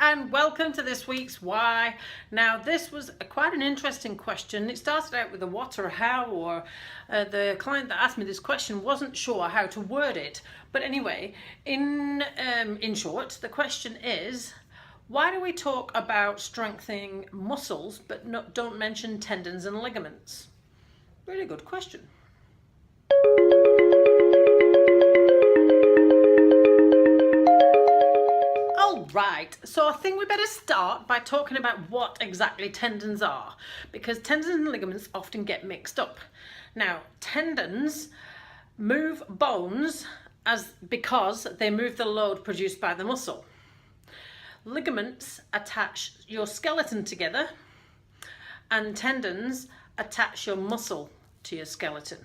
and welcome to this week's Why. Now this was quite an interesting question. It started out with a what or a how, or the client that asked me this question wasn't sure how to word it. But anyway, in short, the question is, why do we talk about strengthening muscles but don't mention tendons and ligaments? Really good question. Right, so I think we better start by talking about what exactly tendons are, because tendons and ligaments often get mixed up. Now, tendons move bones because they move the load produced by the muscle. Ligaments attach your skeleton together, and tendons attach your muscle to your skeleton.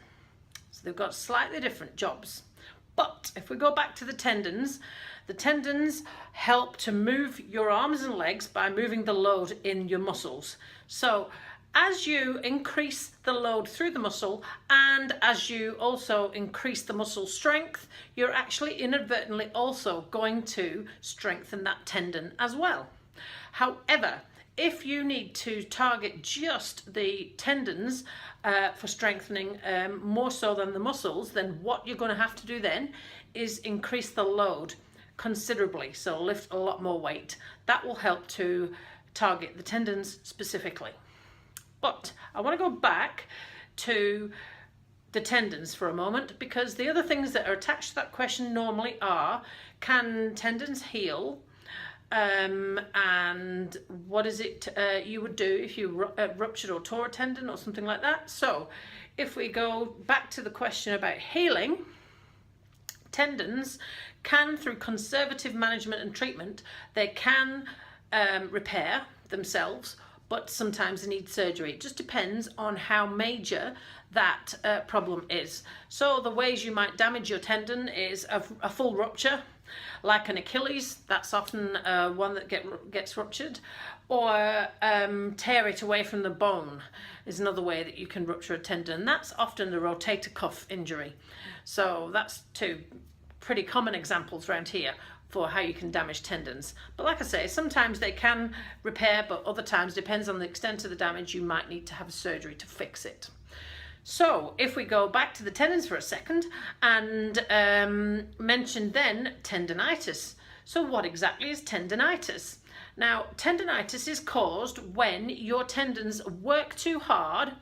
So they've got slightly different jobs. But if we go back to the tendons help to move your arms and legs by moving the load in your muscles. So as you increase the load through the muscle, and as you also increase the muscle strength, you're actually inadvertently also going to strengthen that tendon as well. However, if you need to target just the tendons for strengthening more so than the muscles, then what you're going to have to do then is increase the load considerably. So lift a lot more weight. That will help to target the tendons specifically. But I want to go back to the tendons for a moment, because the other things that are attached to that question normally are, can tendons heal? And what is it you would do if you ruptured or tore a tendon or something like that? So if we go back to the question about healing, tendons can, through conservative management and treatment, they can repair themselves, but sometimes they need surgery. It just depends on how major that problem is. So the ways you might damage your tendon is a full rupture, like an Achilles. That's often one that gets ruptured, or tear it away from the bone is another way that you can rupture a tendon. That's often the rotator cuff injury. So that's two pretty common examples around here for how you can damage tendons. But like I say, sometimes they can repair, but other times, depends on the extent of the damage, you might need to have surgery to fix it. So if we go back to the tendons for a second and mention then tendonitis. So what exactly is tendonitis? Now, tendonitis is caused when your tendons work too hard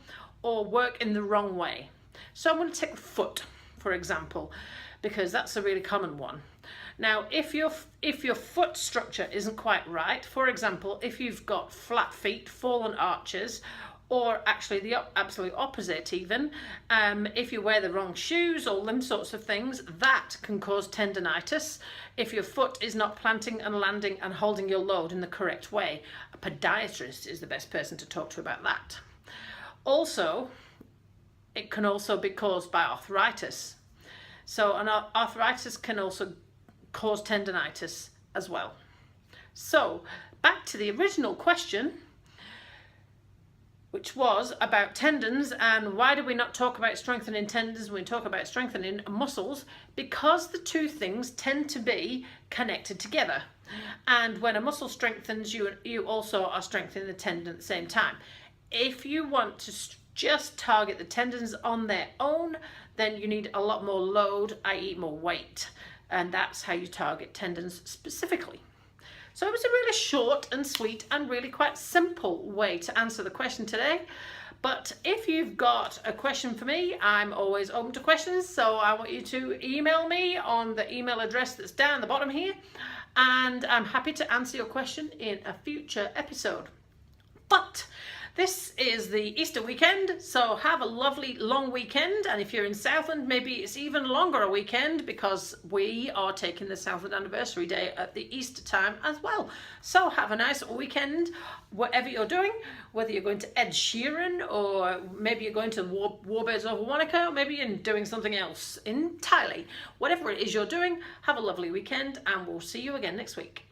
or work in the wrong way. So I'm going to take the foot, for example, because that's a really common one. Now, if your foot structure isn't quite right, for example, if you've got flat feet, fallen arches, or actually the absolute opposite even, if you wear the wrong shoes or them sorts of things, that can cause tendonitis if your foot is not planting and landing and holding your load in the correct way. A podiatrist is the best person to talk to about that. Also, it can also be caused by arthritis. So an arthritis can also cause tendonitis as well. So back to the original question, which was about tendons, and why do we not talk about strengthening tendons when we talk about strengthening muscles? Because the two things tend to be connected together. And when a muscle strengthens, you also are strengthening the tendon at the same time. If you want to just target the tendons on their own, then you need a lot more load, i.e. more weight. And that's how you target tendons specifically. So it was a really short and sweet and really quite simple way to answer the question today. But if you've got a question for me, I'm always open to questions. So I want you to email me on the email address that's down the bottom here. And I'm happy to answer your question in a future episode. But this is the Easter weekend, so have a lovely long weekend. And if you're in Southland, maybe it's even longer a weekend, because we are taking the Southland Anniversary Day at the Easter time as well. So have a nice weekend, whatever you're doing, whether you're going to Ed Sheeran, or maybe you're going to Warbirds over Wanaka, or maybe you're doing something else entirely. Whatever it is you're doing, have a lovely weekend, and we'll see you again next week.